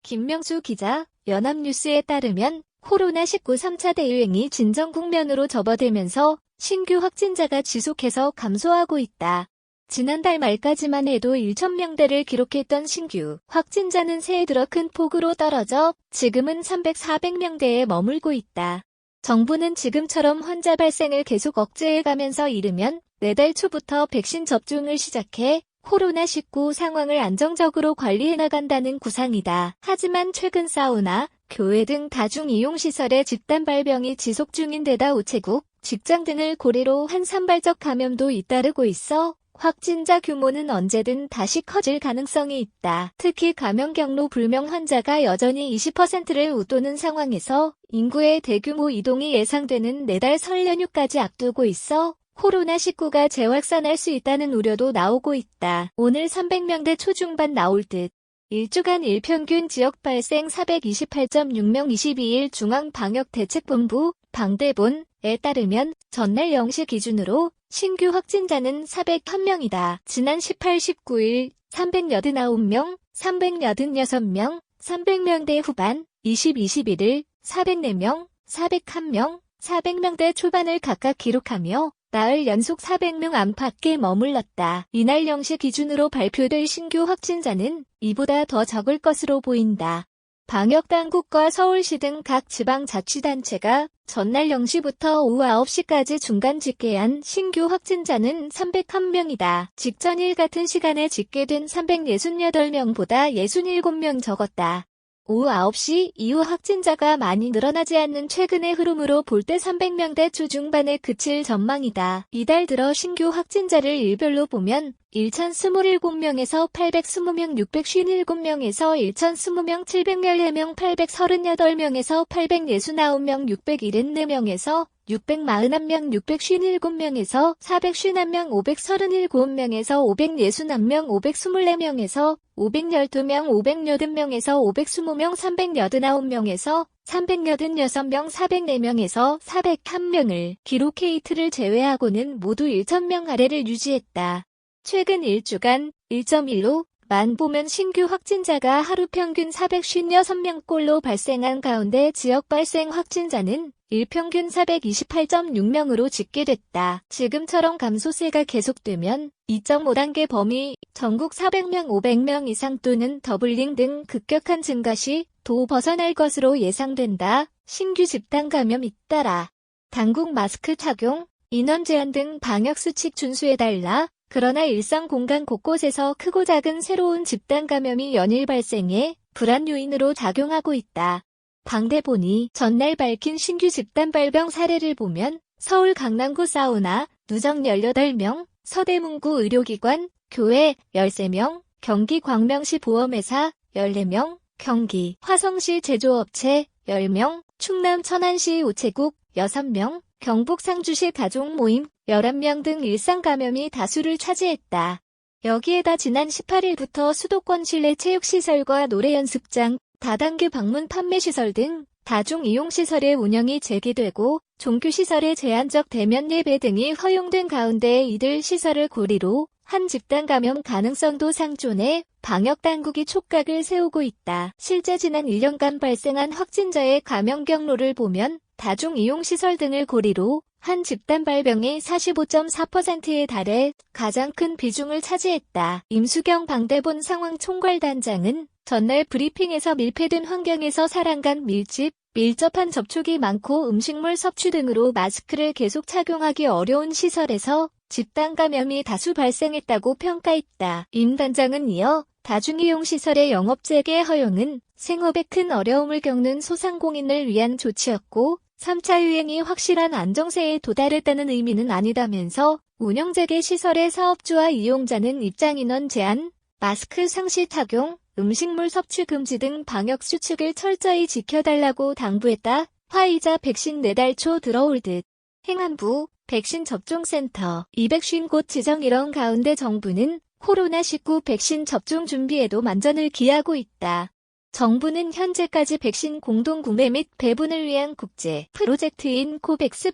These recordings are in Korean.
김명수 기자, 연합뉴스에 따르면 코로나19 3차 대유행이 진정 국면으로 접어들면서 신규 확진자가 지속해서 감소하고 있다. 지난달 말까지만 해도 1,000명대를 기록했던 신규 확진자는 새해 들어 큰 폭으로 떨어져 지금은 300, 400명대에 머물고 있다. 정부는 지금처럼 환자 발생을 계속 억제해가면서 이르면 내달 초부터 백신 접종을 시작해 코로나19 상황을 안정적으로 관리해 나간다는 구상이다. 하지만 최근 사우나, 교회 등 다중이용시설의 집단 발병이 지속 중인 데다 우체국, 직장 등을 고리로 한 산발적 감염도 잇따르고 있어 확진자 규모는 언제든 다시 커질 가능성이 있다. 특히 감염 경로 불명 환자가 여전히 20%를 웃도는 상황에서 인구의 대규모 이동이 예상되는 내달 설 연휴까지 앞두고 있어 코로나19가 재확산할 수 있다는 우려도 나오고 있다. 오늘 300명대 초중반 나올 듯. 1주간 일평균 지역 발생 428.6명 22일 중앙방역대책본부 방대본에 따르면 전날 0시 기준으로 신규 확진자는 401명이다. 지난 18, 19일 389명, 386명, 300명대 후반, 20, 21일 404명, 401명, 400명대 초반을 각각 기록하며 나흘 연속 400명 안팎에 머물렀다. 이날 0시 기준으로 발표될 신규 확진자는 이보다 더 적을 것으로 보인다. 방역당국과 서울시 등 각 지방자치단체가 전날 0시부터 오후 9시까지 중간 집계한 신규 확진자는 301명이다. 직전일 같은 시간에 집계된 368명보다 67명 적었다. 오후 9시 이후 확진자가 많이 늘어나지 않는 최근의 흐름으로 볼 때 300명대 초중반에 그칠 전망이다. 이달 들어 신규 확진자를 일별로 보면 1,027명에서 820명, 657명에서 1,020명, 714명, 838명에서 869명, 674명에서 641명, 657명에서 451명, 537명에서 561명, 524명에서 512명, 580명에서 520명, 389명에서 386명, 404명에서 401명을 기록해 이틀을 제외하고는 모두 1,000명 아래를 유지했다. 최근 1주간 1.15만 보면 신규 확진자가 하루 평균 456명꼴로 발생한 가운데 지역 발생 확진자는 일평균 428.6명으로 집계됐다. 지금처럼 감소세가 계속되면 2.5단계 범위, 전국 400명, 500명 이상 또는 더블링 등 급격한 증가 시 도 벗어날 것으로 예상된다. 신규 집단 감염 잇따라 당국 마스크 착용, 인원 제한 등 방역수칙 준수해달라. 그러나 일상 공간 곳곳에서 크고 작은 새로운 집단 감염이 연일 발생해 불안 요인으로 작용하고 있다. 방대본이 전날 밝힌 신규 집단 발병 사례를 보면 서울 강남구 사우나, 누적 18명, 서대문구 의료기관, 교회 13명, 경기 광명시 보험회사 14명, 경기 화성시 제조업체 10명, 충남 천안시 우체국 6명, 경북 상주시 가족 모임 11명 등 일상 감염이 다수를 차지했다. 여기에다 지난 18일부터 수도권 실내 체육시설과 노래연습장, 다단계 방문 판매시설 등 다중이용시설의 운영이 재개되고 종교시설의 제한적 대면 예배 등이 허용된 가운데 이들 시설을 고리로 한 집단 감염 가능성도 상존해 방역당국이 촉각을 세우고 있다. 실제 지난 1년간 발생한 확진자의 감염 경로를 보면 다중이용시설 등을 고리로 한 집단 발병이 45.4%에 달해 가장 큰 비중을 차지했다. 임수경 방대본 상황총괄단장은 전날 브리핑에서 밀폐된 환경에서 사람 간 밀집, 밀접한 접촉이 많고 음식물 섭취 등으로 마스크를 계속 착용하기 어려운 시설에서 집단 감염이 다수 발생했다고 평가했다. 임 단장은 이어 다중이용시설의 영업 재개 허용은 생업에 큰 어려움을 겪는 소상공인을 위한 조치였고 3차 유행이 확실한 안정세에 도달했다는 의미는 아니다면서 운영 재개 시설의 사업주와 이용자는 입장인원 제한, 마스크 상시 착용, 음식물 섭취 금지 등 방역 수칙을 철저히 지켜달라고 당부했다. 화이자 백신 내달 초 들어올 듯. 행안부 백신 접종센터 250곳 지정 이런 가운데 정부는 코로나19 백신 접종 준비에도 만전을 기하고 있다. 정부는 현재까지 백신 공동 구매 및 배분을 위한 국제 프로젝트인 코백스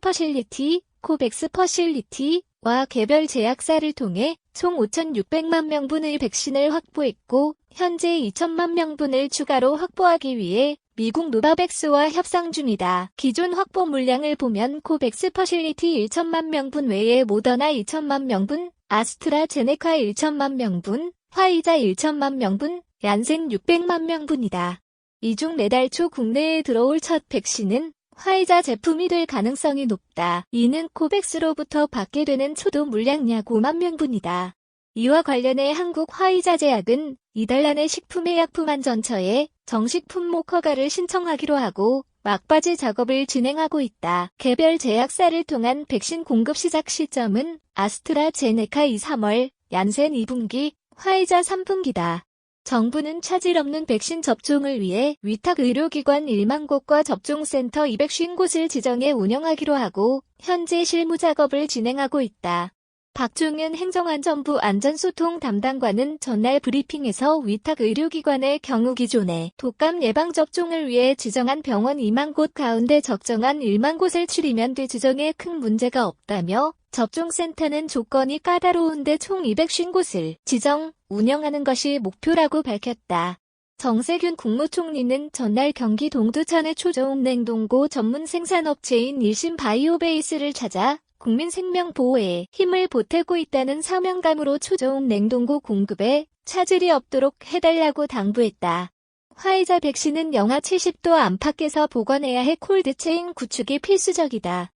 퍼실리티와 개별 제약사를 통해 총 5,600만 명분의 백신을 확보했고 현재 2천만 명분을 추가로 확보하기 위해 미국 노바백스와 협상 중이다. 기존 확보 물량을 보면 코백스 퍼실리티 1천만 명분 외에 모더나 2천만 명분, 아스트라제네카 1천만 명분, 화이자 1천만 명분, 얀센 600만 명분이다. 이 중 내달 초 국내에 들어올 첫 백신은 화이자 제품이 될 가능성이 높다. 이는 코백스로부터 받게 되는 초도 물량 약 5만 명분이다. 이와 관련해 한국 화이자제약은 이달 안에 식품의약품안전처에 정식 품목 허가를 신청하기로 하고 막바지 작업을 진행하고 있다. 개별 제약사를 통한 백신 공급 시작 시점은 아스트라제네카 2, 3월, 얀센 2분기, 화이자 3분기다. 정부는 차질 없는 백신 접종을 위해 위탁 의료기관 1만 곳과 접종센터 250곳을 지정해 운영하기로 하고 현재 실무 작업을 진행하고 있다. 박종현 행정안전부 안전소통 담당관은 전날 브리핑에서 위탁 의료기관의 경우 기존에 독감 예방접종을 위해 지정한 병원 2만 곳 가운데 적정한 1만 곳을 추리면 돼 지정에 큰 문제가 없다며 접종센터는 조건이 까다로운데 총 250곳을 지정, 운영하는 것이 목표라고 밝혔다. 정세균 국무총리는 전날 경기 동두천의 초저온 냉동고 전문 생산업체인 일신 바이오베이스를 찾아 국민 생명 보호에 힘을 보태고 있다는 사명감으로 초저온 냉동고 공급에 차질이 없도록 해달라고 당부했다. 화이자 백신은 영하 70도 안팎에서 보관해야 해 콜드체인 구축이 필수적이다.